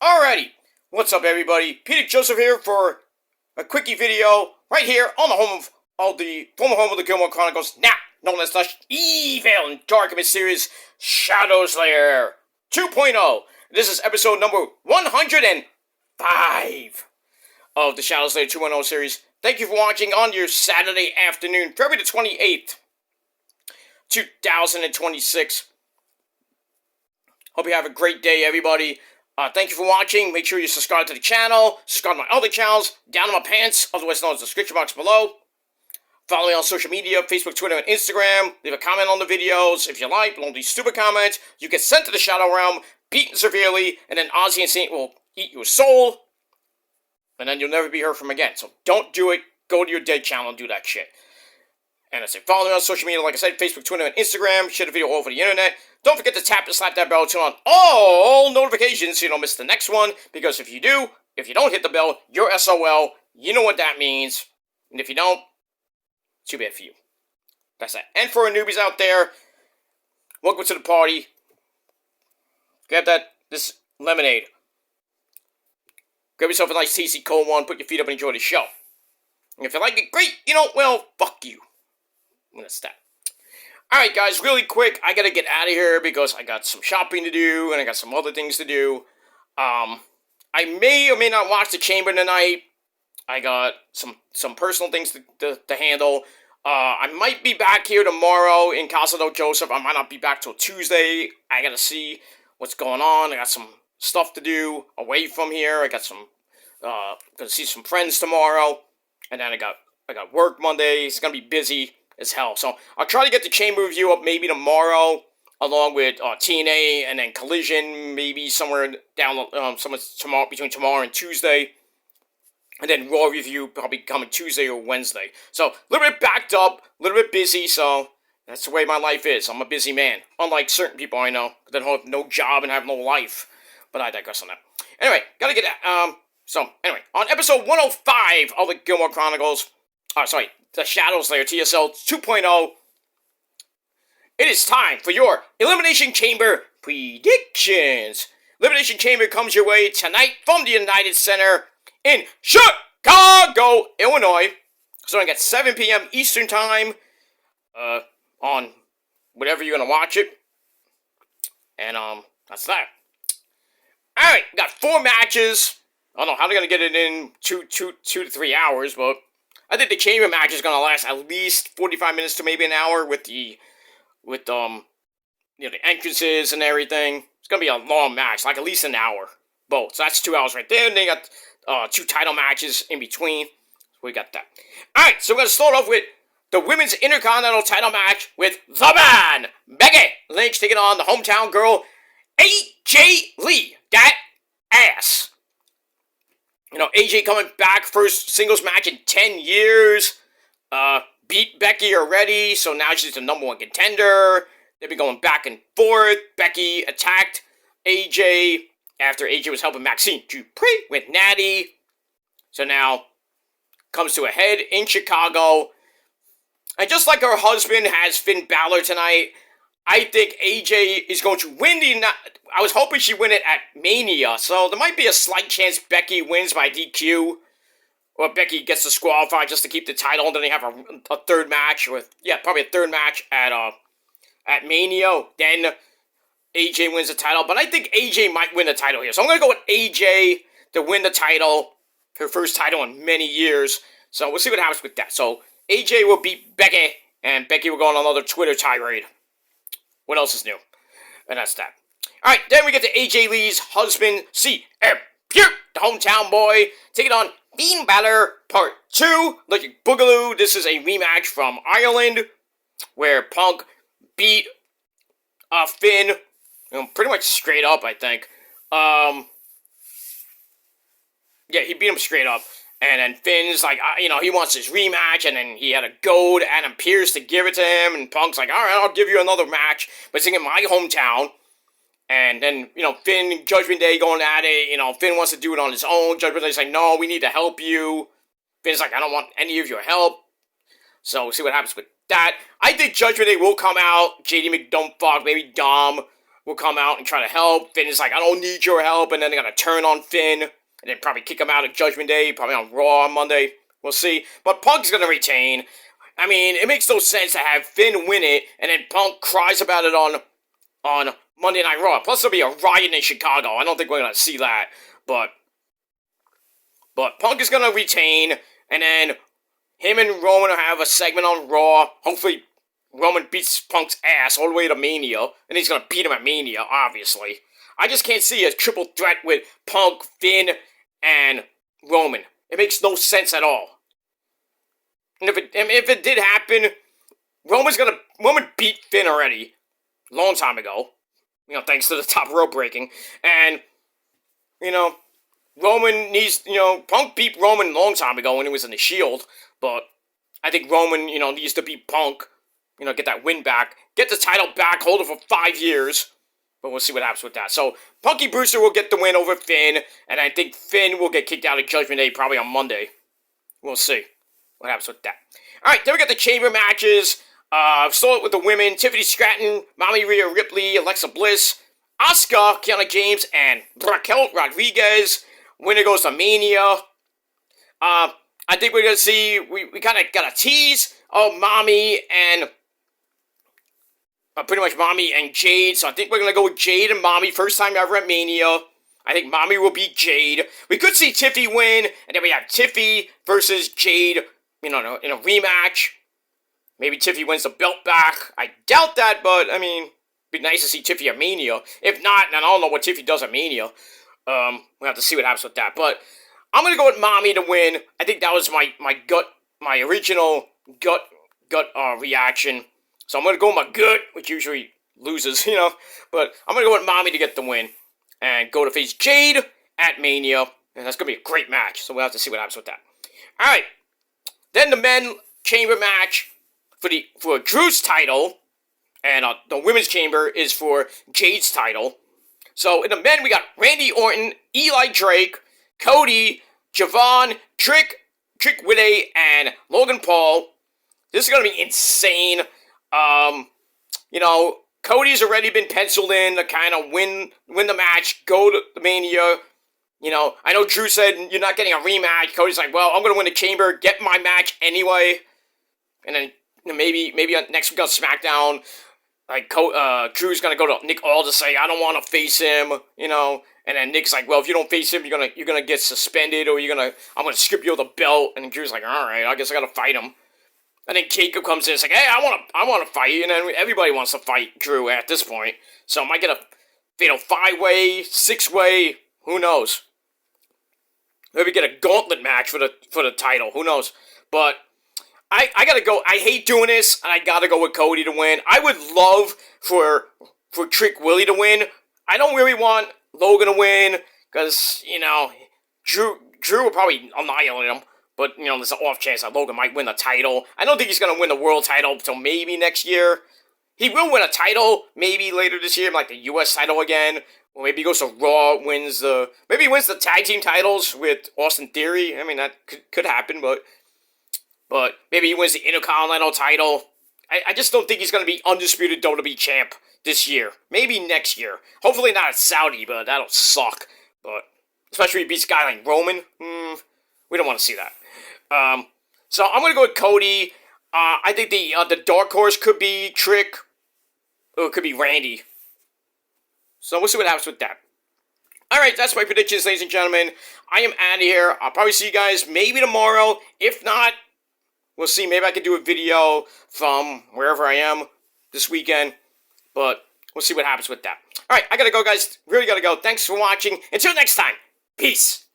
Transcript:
Alrighty, what's up everybody? Peter Joseph here for a quickie video right here on the home of all the former home of the Gilmore Chronicles, now known as the evil and dark and mysterious Shadows Lair 2.0. This is episode number 105 of the Shadows Lair 2.0 series. Thank you for watching on your Saturday afternoon, February the 28th, 2026. Hope you have a great day, everybody. Thank you for watching. Make sure you subscribe to the channel. Subscribe to my other channels down in my pants, otherwise known as the description box below. Follow me on social media, Facebook, Twitter, and Instagram. Leave a comment on the videos if you like. Don't leave stupid comments. You get sent to the Shadow Realm, beaten severely, and then Ozzy and Saint will eat your soul. And then you'll never be heard from again. So don't do it. Go to your dead channel and do that shit. And I say, follow me on social media, like I said, Facebook, Twitter, and Instagram. Share the video all over the internet. Don't forget to tap and slap that bell to turn on all notifications so you don't miss the next one. Because if you do, if you don't hit the bell, you're SOL. You know what that means. And if you don't, too bad for you. That's that. And for our newbies out there, welcome to the party. Grab this lemonade. Grab yourself a nice tasty cold one. Put your feet up and enjoy the show. And if you like it, great. You don't, well, fuck you. That's that. Alright guys, really quick, I gotta get out of here because I got some shopping to do and I got some other things to do. I may or may not watch The Chamber tonight. I got some personal things to handle. I might be back here tomorrow in Casa del Joseph. I might not be back till Tuesday. I gotta see what's going on. I got some stuff to do away from here. I got gonna see some friends tomorrow. And then I got work Monday. It's gonna be busy as hell. So I'll try to get the Chamber review up maybe tomorrow, along with TNA and then Collision, maybe somewhere down tomorrow, between tomorrow and Tuesday, and then Raw review probably coming Tuesday or Wednesday. So a little bit backed up, a little bit busy. So that's the way my life is. I'm a busy man, unlike certain people I know that have no job and have no life. But I digress on that. Anyway, gotta get that. So anyway, on episode 105 of the Gilmore Chronicles, the Shadows Lair, TSL 2.0, it is time for your Elimination Chamber predictions. Elimination Chamber comes your way tonight from the United Center in Chicago, Illinois. Starting at 7 p.m. Eastern Time, on whatever you're going to watch it. And, that's that. Alright, got 4 matches. I don't know how they're going to get it in 2 to 3 hours, but I think the Chamber match is going to last at least 45 minutes to maybe an hour with the entrances and everything. It's going to be a long match, like at least an hour. Both. So that's 2 hours right there. And then you got 2 title matches in between. So we got that. Alright, so we're going to start off with the Women's Intercontinental title match with the man, Becky Lynch, taking on the hometown girl, AJ Lee. That ass. You know, AJ coming back, first singles match in 10 years. Beat Becky already, so now she's the number 1 contender. They've been going back and forth. Becky attacked AJ after AJ was helping Maxine Dupree with Natty. So now, comes to a head in Chicago. And just like her husband has Finn Balor tonight, I think AJ is going to win I was hoping she'd win it at Mania, so there might be a slight chance Becky wins by DQ, or Becky gets disqualified just to keep the title, and then they have a third match, probably a third match at Mania, then AJ wins the title, but I think AJ might win the title here, so I'm going to go with AJ to win the title, her first title in many years, so we'll see what happens with that. So AJ will beat Becky, and Becky will go on another Twitter tirade. What else is new? And that's that. Alright, then we get to AJ Lee's husband, CM Punk, the hometown boy, taking on Finn Balor Part 2, Electric Boogaloo. This is a rematch from Ireland, where Punk beat Finn, pretty much straight up, I think. Yeah, he beat him straight up. And then Finn's like, he wants his rematch, and then he had a goad Adam Pearce to give it to him, and Punk's like, alright, I'll give you another match, but it's in my hometown. And then, Finn and Judgment Day going at it, Finn wants to do it on his own. Judgment Day's like, no, we need to help you. Finn's like, I don't want any of your help. So we'll see what happens with that. I think Judgment Day will come out. JD McDumpfuck, maybe Dom, will come out and try to help. Finn is like, I don't need your help, and then they're going to turn on Finn, and then probably kick him out of Judgment Day, probably on Raw on Monday. We'll see. But Punk's going to retain. I mean, it makes no sense to have Finn win it, and then Punk cries about it on Monday Night Raw. Plus, there'll be a riot in Chicago. I don't think we're going to see that. But Punk is going to retain, and then him and Roman will have a segment on Raw. Hopefully, Roman beats Punk's ass all the way to Mania, and he's going to beat him at Mania, obviously. I just can't see a triple threat with Punk, Finn, and Roman. It makes no sense at all. And if it did happen, Roman beat Finn already, long time ago. Thanks to the top rope breaking. And, Roman needs, Punk beat Roman a long time ago when he was in the Shield. But I think Roman, needs to beat Punk, get that win back. Get the title back, hold it for 5 years. But we'll see what happens with that. So, Punky Brewster will get the win over Finn. And I think Finn will get kicked out of Judgment Day probably on Monday. We'll see what happens with that. Alright, then we got the chamber matches. Start with the women. Tiffany Stratton, Mommy Rhea Ripley, Alexa Bliss, Asuka, Kiana James, and Raquel Rodriguez. Winner goes to Mania. I think we're going to see, we kind of got a tease of Mommy and, pretty much Mommy and Jade. So I think we're going to go with Jade and Mommy. First time ever at Mania. I think Mommy will beat Jade. We could see Tiffy win, and then we have Tiffy versus Jade, in a rematch. Maybe Tiffy wins the belt back. I doubt that, but, I mean, it'd be nice to see Tiffy at Mania. If not, then I don't know what Tiffy does at Mania. We'll have to see what happens with that. But I'm going to go with Mommy to win. I think that was my original gut reaction. So I'm going to go with my gut, which usually loses, But I'm going to go with Mommy to get the win. And go to face Jade at Mania. And that's going to be a great match. So we'll have to see what happens with that. Alright. Then the men chamber match for Drew's title. And the women's chamber is for Jade's title. So in the men, we got Randy Orton, Eli Drake, Cody, Javon, Trick Willie, and Logan Paul. This is going to be insane. Cody's already been penciled in to kind of win the match, go to the Mania. I know Drew said you're not getting a rematch. Cody's like, well, I'm going to win the chamber, get my match anyway. And then maybe next week on SmackDown, Drew's going to go to Nick Aldis to say, I don't want to face him, And then Nick's like, well, if you don't face him, you're gonna get suspended, or I'm going to strip you of the belt. And Drew's like, all right, I guess I got to fight him. And then Jacob comes in and is like, hey, I want to fight. And then everybody wants to fight Drew at this point. So I might get a fatal 5-way, 6-way, who knows? Maybe get a gauntlet match for the title, who knows? But I gotta go. I hate doing this, and I gotta go with Cody to win. I would love for Trick Willie to win. I don't really want Logan to win, because, Drew will probably annihilate him. But, there's an off chance that Logan might win the title. I don't think he's going to win the world title until maybe next year. He will win a title maybe later this year, like the U.S. title again. Or maybe he goes to Raw, maybe he wins the tag team titles with Austin Theory. I mean, that could happen, but maybe he wins the Intercontinental title. I just don't think he's going to be undisputed WWE champ this year. Maybe next year. Hopefully not at Saudi, but that'll suck. But especially if he beats a guy like Roman. We don't want to see that. So I'm going to go with Cody. I think the dark horse could be Trick, or it could be Randy. So we'll see what happens with that. Alright, that's my predictions, ladies and gentlemen. I am out of here. I'll probably see you guys maybe tomorrow. If not, we'll see. Maybe I can do a video from wherever I am this weekend. But we'll see what happens with that. Alright, I gotta go, guys. Really gotta go. Thanks for watching. Until next time, peace.